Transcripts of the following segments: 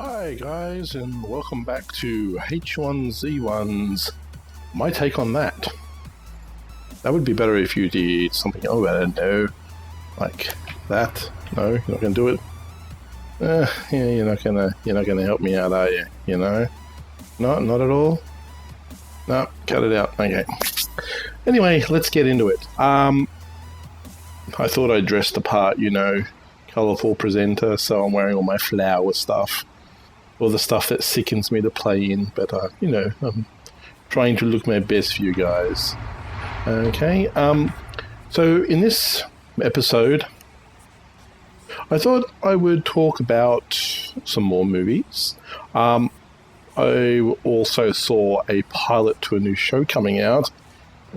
Hi guys, and welcome back to H1Z1's My Take on That. That would be better if you did something, I don't know, like that. No, you're not gonna do it. Yeah, you're not gonna help me out, are you? You know, not at all. No, cut it out. Okay. Anyway, let's get into it. I thought I'd dress the part, colourful presenter, so I'm wearing all my flower stuff. All the stuff that sickens me to play in, but I'm trying to look my best for you guys. Okay, so in this episode, I thought I would talk about some more movies. I also saw a pilot to a new show coming out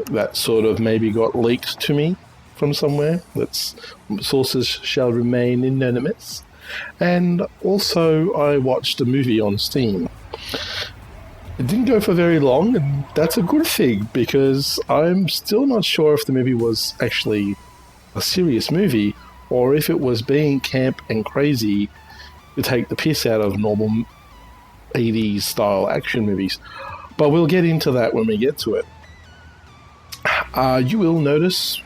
that sort of maybe got leaked to me from somewhere. That's sources shall remain anonymous. And also, I watched a movie on Steam. It didn't go for very long, and that's a good thing, because I'm still not sure if the movie was actually a serious movie, or if it was being camp and crazy to take the piss out of normal 80s style action movies. But we'll get into that when we get to it. You will notice,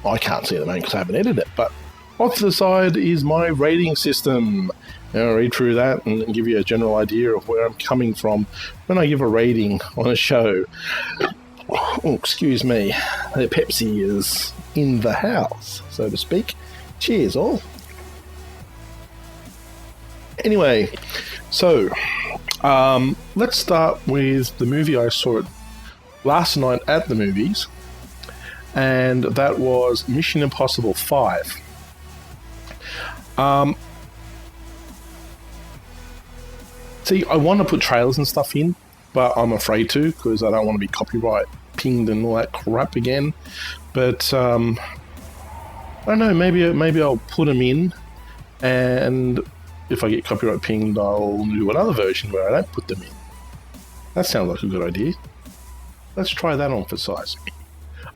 I can't see the name because I haven't edited it, but off to the side is my rating system. I'll read through that and give you a general idea of where I'm coming from when I give a rating on a show. Oh, excuse me. The Pepsi is in the house, so to speak. Cheers, all. Anyway, so let's start with the movie I saw last night at the movies, and that was Mission Impossible 5. See, I want to put trailers and stuff in, but I'm afraid to, because I don't want to be copyright pinged and all that crap again. But I don't know, maybe I'll put them in, and if I get copyright pinged, I'll do another version where I don't put them in. That sounds like a good idea. Let's try that on for size.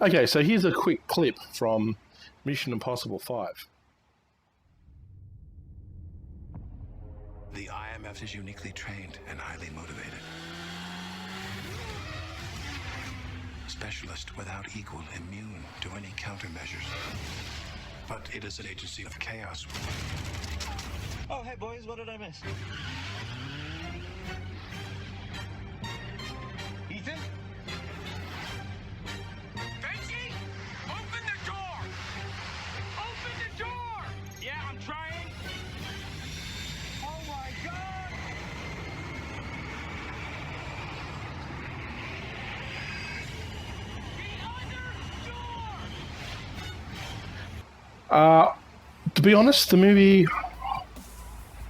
Okay, so here's a quick clip from Mission Impossible 5. The IMF is uniquely trained and highly motivated. Specialist without equal, immune to any countermeasures. But it is an agency of chaos. Oh, hey boys, what did I miss? Ethan? Benji! Open the door! Open the door! Yeah, I'm trying. Oh my God! The other door! To be honest, the movie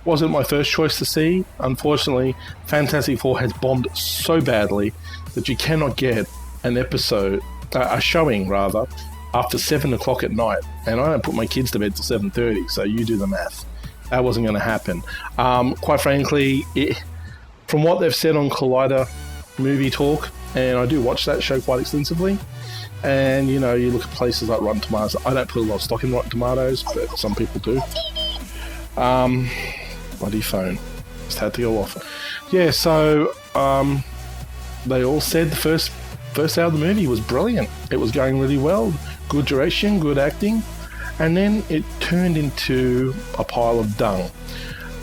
wasn't my first choice to see. Unfortunately, Fantastic Four has bombed so badly that you cannot get an episode, a showing rather, after 7 o'clock at night. And I don't put my kids to bed till 7:30, so you do the math. That wasn't going to happen. Quite frankly, from what they've said on Collider Movie Talk, and I do watch that show quite extensively, and you look at places like Rotten Tomatoes. I don't put a lot of stock in Rotten Tomatoes, but some people do. Bloody phone. Just had to go off. Yeah, so they all said the first hour of the movie was brilliant. It was going really well. Good direction, good acting. And then it turned into a pile of dung.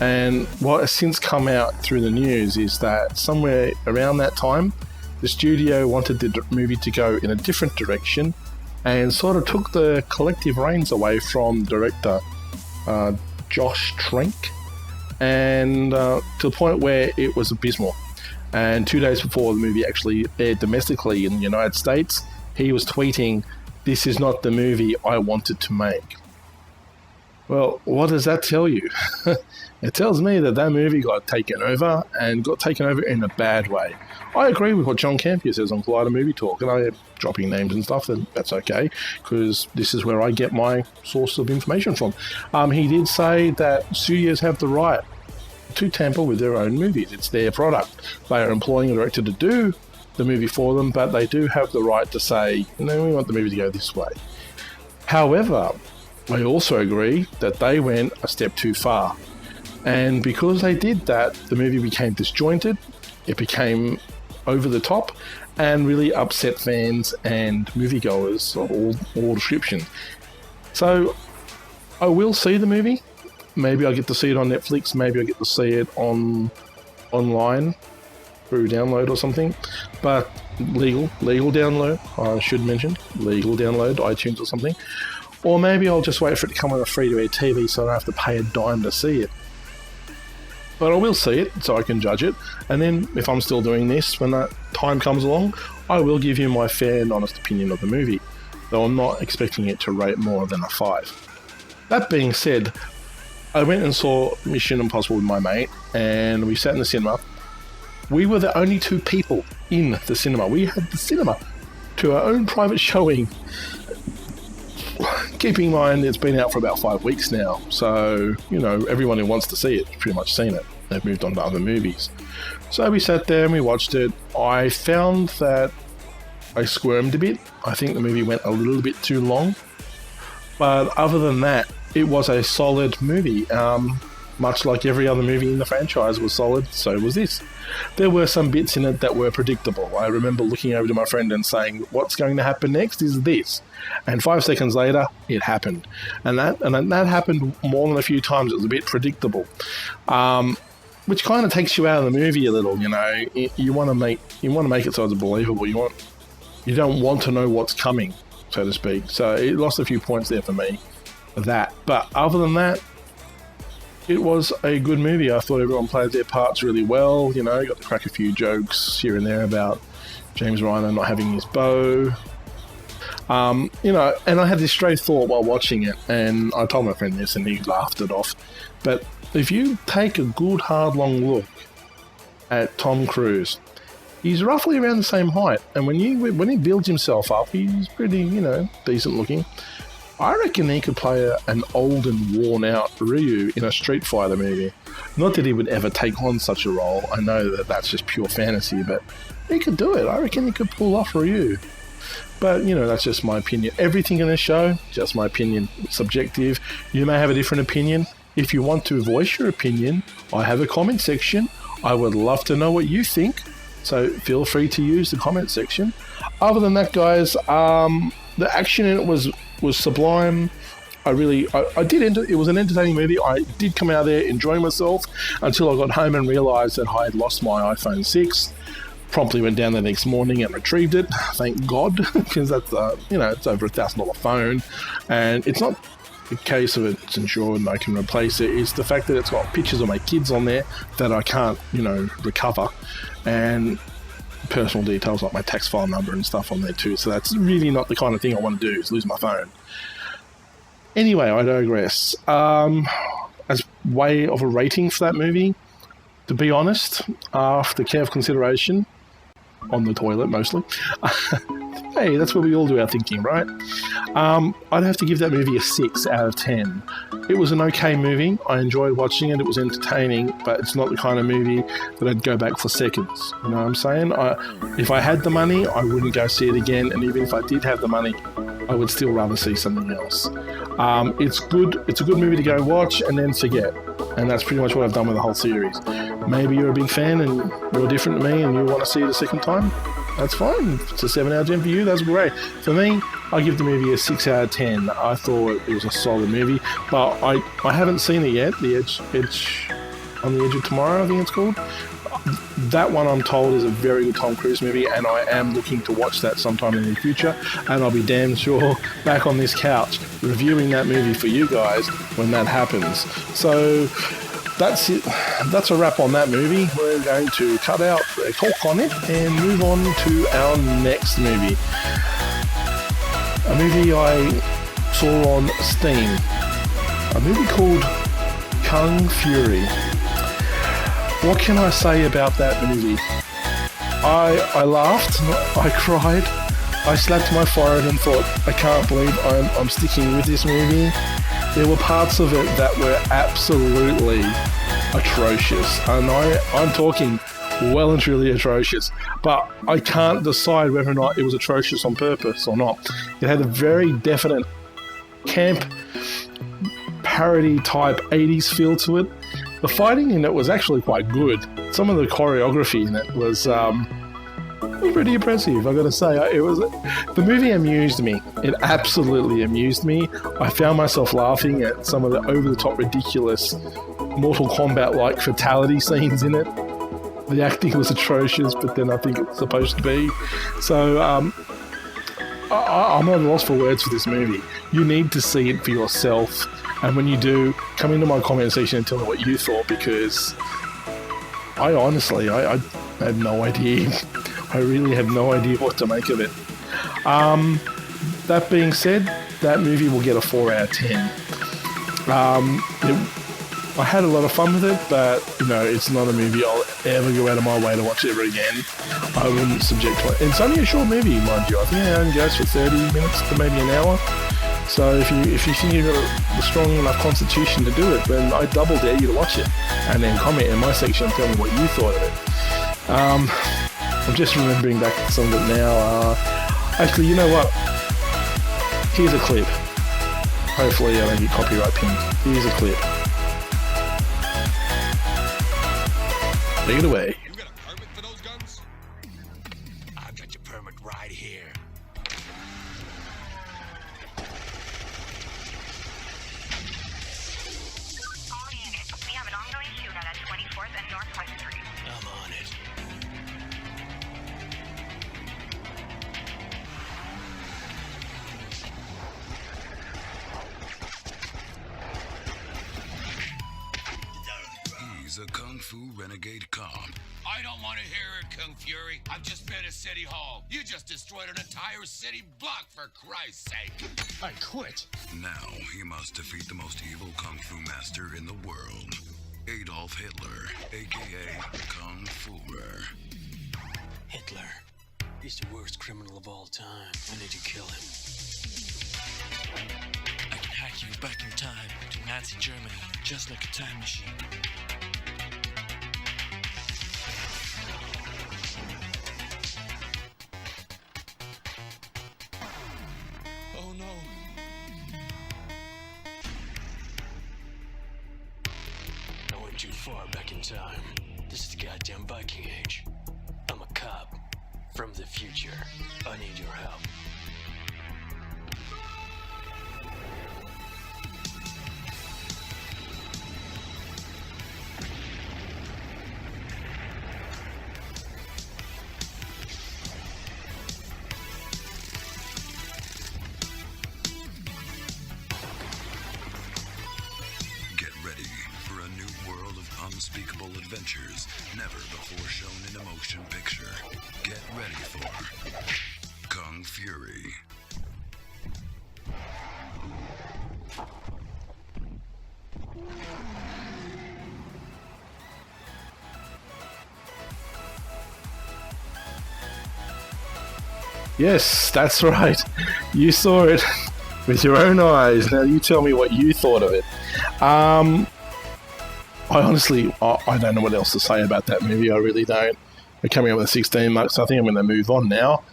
And what has since come out through the news is that somewhere around that time, the studio wanted the movie to go in a different direction and sort of took the collective reins away from director Josh Trank, and to the point where it was abysmal. And 2 days before the movie actually aired domestically in the United States, he was tweeting, "This is not the movie I wanted to make." Well, what does that tell you? It tells me that movie got taken over, and got taken over in a bad way. I agree with what John Campea says on Collider Movie Talk, and I am dropping names and stuff, and that's okay, because this is where I get my source of information from. He did say that studios have the right to tamper with their own movies. It's their product. They are employing a director to do the movie for them, but they do have the right to say, we want the movie to go this way. However, I also agree that they went a step too far. And because they did that, the movie became disjointed, it became over the top, and really upset fans and moviegoers of all descriptions. So I will see the movie. Maybe I get to see it on Netflix. Maybe I get to see it online through download or something. But legal download, I should mention. Legal download, iTunes or something. Or maybe I'll just wait for it to come on a free-to-air TV so I don't have to pay a dime to see it. But I will see it so I can judge it. And then if I'm still doing this when that time comes along, I will give you my fair and honest opinion of the movie. Though I'm not expecting it to rate more than a 5. That being said, I went and saw Mission Impossible with my mate, and we sat in the cinema. We were the only 2 people in the cinema. We had the cinema to our own private showing. Keeping in mind, it's been out for about 5 weeks now, so, everyone who wants to see it has pretty much seen it. They've moved on to other movies. So we sat there and we watched it. I found that I squirmed a bit. I think the movie went a little bit too long. But other than that, it was a solid movie. Much like every other movie in the franchise was solid, so was this. There were some bits in it that were predictable. I remember looking over to my friend and saying, what's going to happen next is this. And 5 seconds later, it happened. And that happened more than a few times. It was a bit predictable. Which kind of takes you out of the movie a little, You want to make it so it's believable. You don't want to know what's coming, so to speak. So it lost a few points there for me for that. But other than that, it was a good movie. I thought everyone played their parts really well. Got to crack a few jokes here and there about James Ryan not having his bow. And I had this stray thought while watching it, and I told my friend this, and he laughed it off. But if you take a good, hard, long look at Tom Cruise, he's roughly around the same height. And when he builds himself up, he's pretty, decent looking. I reckon he could play an old and worn-out Ryu in a Street Fighter movie. Not that he would ever take on such a role. I know that that's just pure fantasy, but he could do it. I reckon he could pull off Ryu. But, that's just my opinion. Everything in this show, just my opinion. Subjective. You may have a different opinion. If you want to voice your opinion, I have a comment section. I would love to know what you think. So feel free to use the comment section. Other than that, guys, the action in it was sublime. It was an entertaining movie. I did come out there enjoying myself until I got home and realised that I had lost my iPhone 6. Promptly went down the next morning and retrieved it. Thank God, because that's it's over $1,000 phone, and it's not the case of it's insured and I can replace it. It's the fact that it's got pictures of my kids on there that I can't recover, and personal details like my tax file number and stuff on there too. So that's really not the kind of thing I want to do, is lose my phone. Anyway, I digress. As way of a rating for that movie, to be honest, after careful consideration, on the toilet mostly, hey, that's where we all do our thinking, right? I'd have to give that movie a 6 out of 10. It was an okay movie. I enjoyed watching it. It was entertaining, but it's not the kind of movie that I'd go back for seconds. You know what I'm saying? If I had the money, I wouldn't go see it again, and even if I did have the money, I would still rather see something else. It's good. It's a good movie to go watch and then forget. And that's pretty much what I've done with the whole series. Maybe you're a big fan and you're different to me and you want to see it a second time. That's fine. If it's a 7 out of 10 for you, that's great. For me, I give the movie a 6 out of 10. I thought it was a solid movie, but I haven't seen it yet. The Edge on the Edge of Tomorrow, I think it's called. That one, I'm told, is a very good Tom Cruise movie, and I am looking to watch that sometime in the future, and I'll be damn sure back on this couch reviewing that movie for you guys when that happens. So that's it. That's a wrap on that movie. We're going to cut out a talk on it and move on to our next movie. A movie I saw on Steam. A movie called Kung Fury. What can I say about that movie? I laughed, I cried, I slapped my forehead and thought, I can't believe I'm sticking with this movie. There were parts of it that were absolutely atrocious, and I'm talking well and truly atrocious, but I can't decide whether or not it was atrocious on purpose or not. It had a very definite camp parody type 80s feel to it. the fighting in it was actually quite good. Some of the choreography in it was pretty impressive, I gotta say. The movie amused me. It absolutely amused me. I found myself laughing at some of the over-the-top ridiculous Mortal Kombat-like fatality scenes in it. The acting was atrocious, but then I think it's supposed to be. So, I'm at a loss for words for this movie. You need to see it for yourself. And when you do, come into my comment section and tell me what you thought, because I honestly had no idea. I really have no idea what to make of it. That being said, that movie will get a 4 out of 10. I had a lot of fun with it, but it's not a movie I'll ever go out of my way to watch ever again. I wouldn't subject to it. It's only a short movie, mind you. I think it only goes for 30 minutes to maybe an hour. So if you think you've got a strong enough constitution to do it, then I double dare you to watch it, and then comment in my section and tell me what you thought of it. I'm just remembering back to some of it now. Actually, you know what? Here's a clip. Hopefully I don't get copyright pinged. Here's a clip. Take it away. You got a permit for those guns? I've got your permit right here. All units, we have an ongoing shootout at 24th and Northwest Street. I'm on it. He's a kung fu renegade cop. I don't want to hear it, Kung Fury. I've just been at City Hall. You just destroyed an entire city block, for Christ's sake. I quit. Now he must defeat the most evil kung fu master in the world, Adolf Hitler, aka Kung Fuhrer. Hitler. He's the worst criminal of all time. I need to kill him. I can hack you back in time to Nazi Germany, just like a time machine. Oh no. I went too far back in time. This is the goddamn Viking Age. I'm a cop from the future. I need your help. Get ready for a new world of unspeakable adventures never before shown in a motion picture. Get ready for Kung Fury. Yes, that's right. You saw it with your own eyes. Now you tell me what you thought of it. I honestly, I don't know what else to say about that movie. I really don't. We're coming up with 16 marks, so I think I'm going to move on now.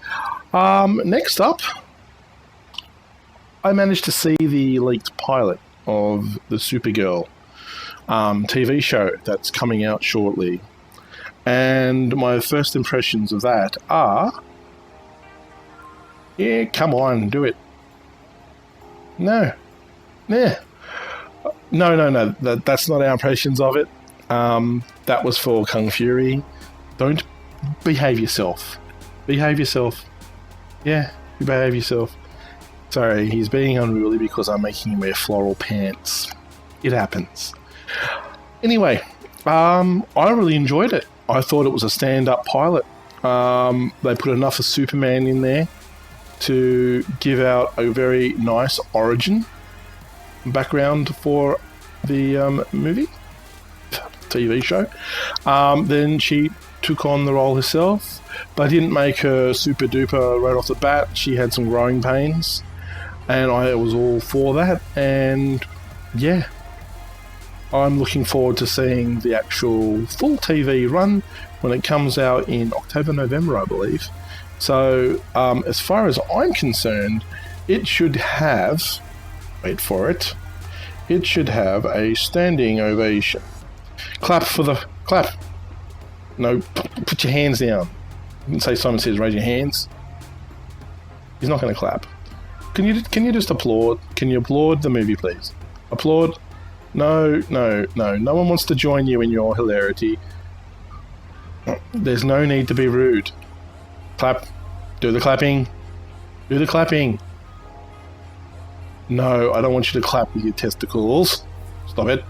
Next up, I managed to see the leaked pilot of the Supergirl TV show that's coming out shortly. And my first impressions of that are... yeah, come on, do it. No. Yeah. No. That's not our impressions of it. That was for Kung Fury. Don't behave yourself. Behave yourself. Yeah, you behave yourself. Sorry, he's being unruly because I'm making him wear floral pants. It happens. Anyway, I really enjoyed it. I thought it was a stand-up pilot. They put enough of Superman in there to give out a very nice origin background for the movie, TV show. Then she took on the role herself, but didn't make her super duper right off the bat. She had some growing pains, and I was all for that. And yeah, I'm looking forward to seeing the actual full TV run when it comes out in October, November, I believe. So, as far as I'm concerned, it should have, wait for it, it should have a standing ovation. Clap for the clap. No, put your hands down. You can say Simon Says raise your hands. He's not going to clap. Can you just applaud? Can you applaud the movie, please? Applaud. No. No one wants to join you in your hilarity. There's no need to be rude. Clap. Do the clapping. Do the clapping. No, I don't want you to clap with your testicles. Stop it.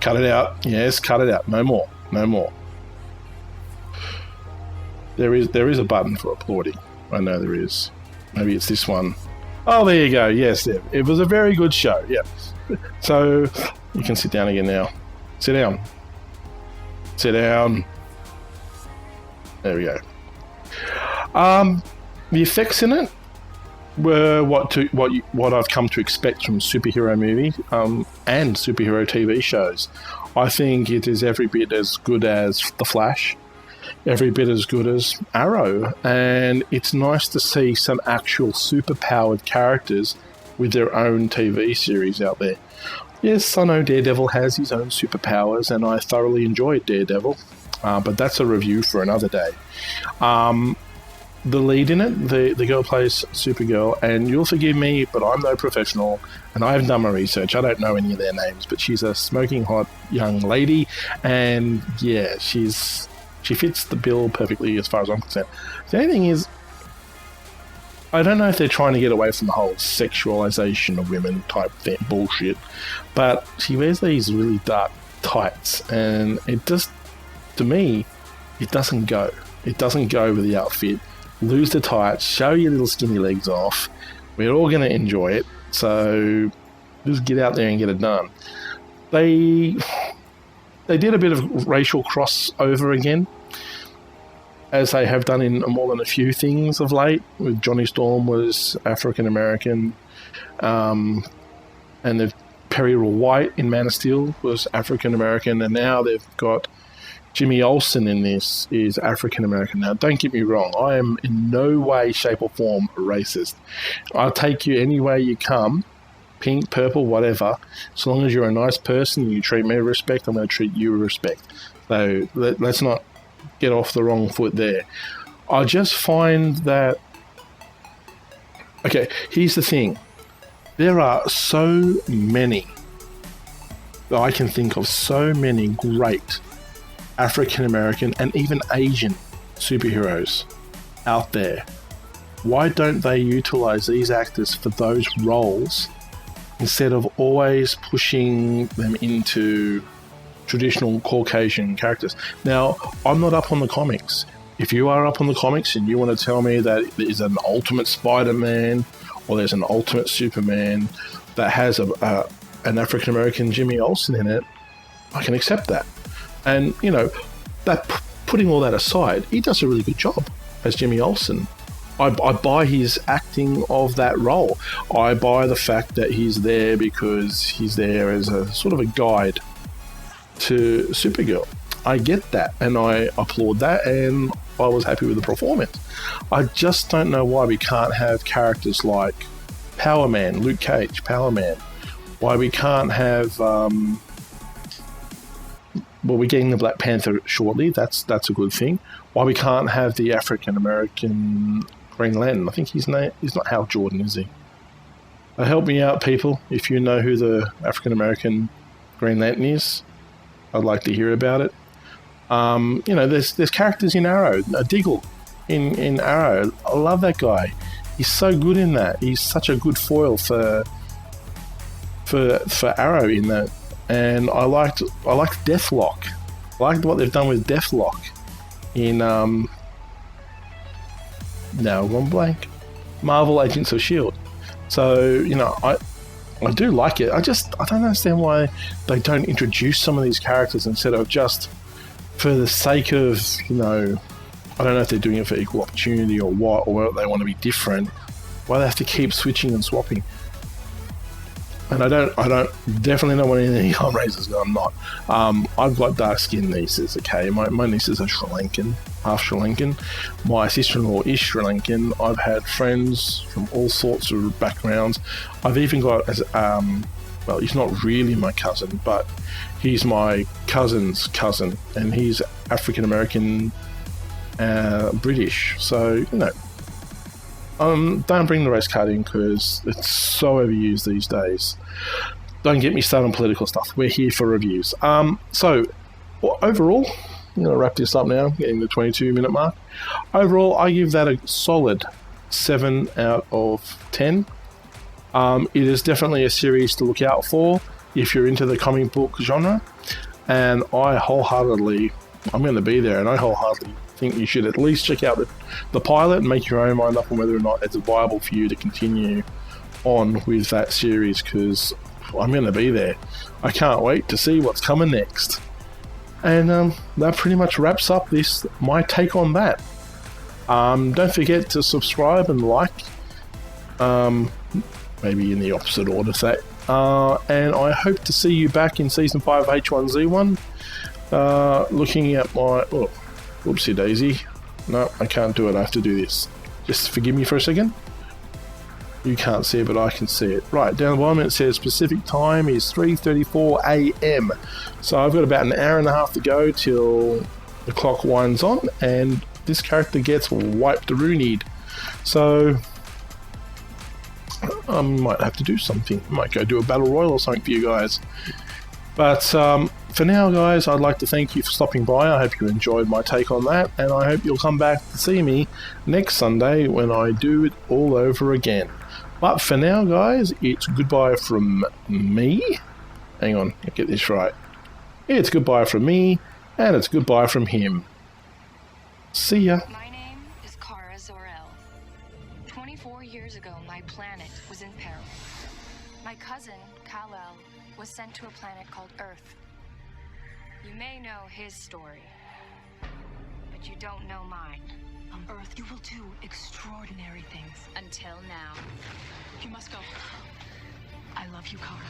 Cut it out. Yes, cut it out. No more. No more. There is a button for applauding. I know there is. Maybe it's this one. Oh, there you go. Yes, it was a very good show. Yeah. So you can sit down again now. Sit down. Sit down. There we go. The effects in it were what I've come to expect from superhero movies and superhero TV shows. I think it is every bit as good as The Flash, every bit as good as Arrow, and it's nice to see some actual superpowered characters with their own TV series out there. Yes, I know Daredevil has his own superpowers, and I thoroughly enjoyed Daredevil, but that's a review for another day. The lead in it, the girl plays Supergirl, and you'll forgive me, but I'm no professional, and I haven't done my research. I don't know any of their names, but she's a smoking hot young lady, and yeah, she fits the bill perfectly as far as I'm concerned. The only thing is, I don't know if they're trying to get away from the whole sexualization of women type thing, bullshit, but she wears these really dark tights, and it just, to me, it doesn't go. It doesn't go with the outfit. Lose the tights, show your little skinny legs off. We're all going to enjoy it, so just get out there and get it done. They did a bit of racial crossover again, as they have done in more than a few things of late. With Johnny Storm was African American, and Perry White in Man of Steel was African American, and now they've got Jimmy Olsen in this is African American. Now, don't get me wrong, I am in no way, shape or form racist. I'll take you any way you come, pink, purple, whatever. As long as you're a nice person and you treat me with respect, I'm going to treat you with respect. So let's not get off the wrong foot there. I just find that... Okay, here's the thing. There are so many, I can think of so many great African American and even Asian superheroes out there. Why don't they utilize these actors for those roles instead of always pushing them into traditional Caucasian characters? Now, I'm not up on the comics. If you are up on the comics and you want to tell me that there's an ultimate Spider-Man or there's an ultimate Superman that has an African American Jimmy Olsen in it, I can accept that. And, you know, putting all that aside, he does a really good job as Jimmy Olsen. I buy his acting of that role. I buy the fact that he's there because he's there as a sort of a guide to Supergirl. I get that, and I applaud that, and I was happy with the performance. I just don't know why we can't have characters like Power Man, Luke Cage, Power Man. Why we can't have... well, we're getting the Black Panther shortly. That's a good thing. Why we can't have the African American Green Lantern? I think his name is not Hal Jordan, is he? Help me out, people. If you know who the African American Green Lantern is, I'd like to hear about it. You know, there's characters in Arrow. Diggle in Arrow. I love that guy. He's so good in that. He's such a good foil for Arrow in that. And I liked Deathlock. I liked what they've done with Deathlock in now I've gone blank. Marvel Agents of S.H.I.E.L.D. So, you know, I do like it. I don't understand why they don't introduce some of these characters instead of just for the sake of, you know, I don't know if they're doing it for equal opportunity or what, or whether they want to be different. Why they have to keep switching and swapping. And I definitely don't want any arm raisers. I'm not. I've got dark skinned nieces, okay? My nieces are Sri Lankan, half Sri Lankan. My sister-in-law is Sri Lankan. I've had friends from all sorts of backgrounds. I've even got, well, he's not really my cousin, but he's my cousin's cousin, and he's African American, British. So, you know, don't bring the race card in because it's so overused these days. Don't get me started on political stuff. We're here for reviews. So, overall, I'm going to wrap this up now, getting the 22-minute mark. Overall, I give that a solid 7 out of 10. It is definitely a series to look out for if you're into the comic book genre. And I'm going to be there, and I wholeheartedly think you should at least check out the pilot and make your own mind up on whether or not it's viable for you to continue on with that series, because I'm going to be there. I can't wait to see what's coming next. And that pretty much wraps up my take on that. Don't forget to subscribe and like, maybe in the opposite order to that. And I hope to see you back in Season 5 of H1Z1. Looking at my... Oh, whoopsie daisy. No, I can't do it. I have to do this. Just forgive me for a second. You can't see it, but I can see it. Right, down the bottom it says Pacific time is 3:34 AM. So I've got about an hour and a half to go till the clock winds on, and this character gets wiped-a-roonied. So I might have to do something. I might go do a battle royal or something for you guys. But for now, guys, I'd like to thank you for stopping by. I hope you enjoyed my take on that, and I hope you'll come back to see me next Sunday when I do it all over again. But for now, guys, it's goodbye from me. Hang on, I'll get this right. It's goodbye from me, and it's goodbye from him. See ya. My name is Kara Zor-El. 24 years ago, my planet was in peril. My cousin, Kal-El, was sent to a planet called Earth. You may know his story, but you don't know mine. On Earth, you will do extraordinary things. Until now. You must go. I love you, Kara.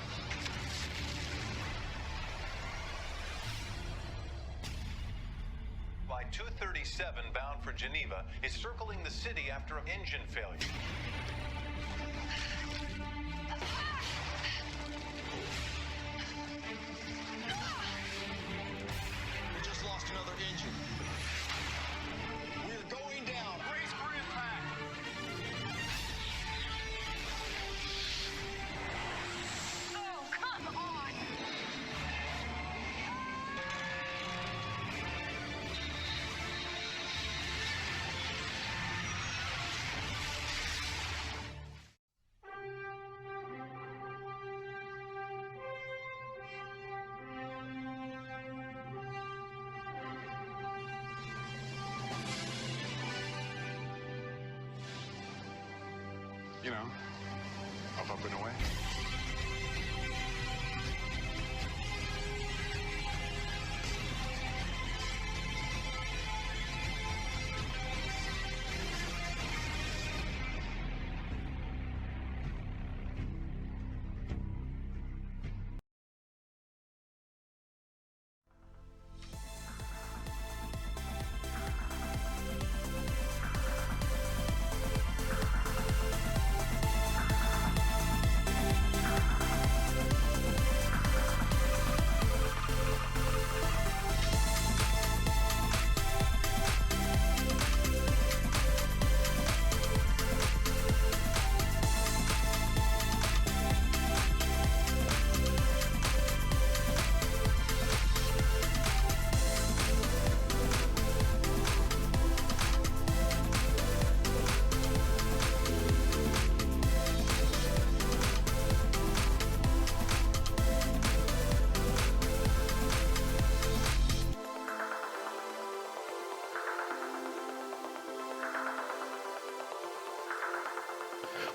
Flight 237 bound for Geneva is circling the city after an engine failure. We just lost another engine. We're going down. Brace for impact. Oh, come on! You know, up and away.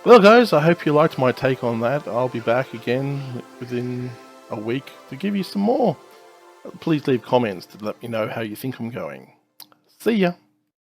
Well, guys, I hope you liked my take on that. I'll be back again within a week to give you some more. Please leave comments to let me know how you think I'm going. See ya!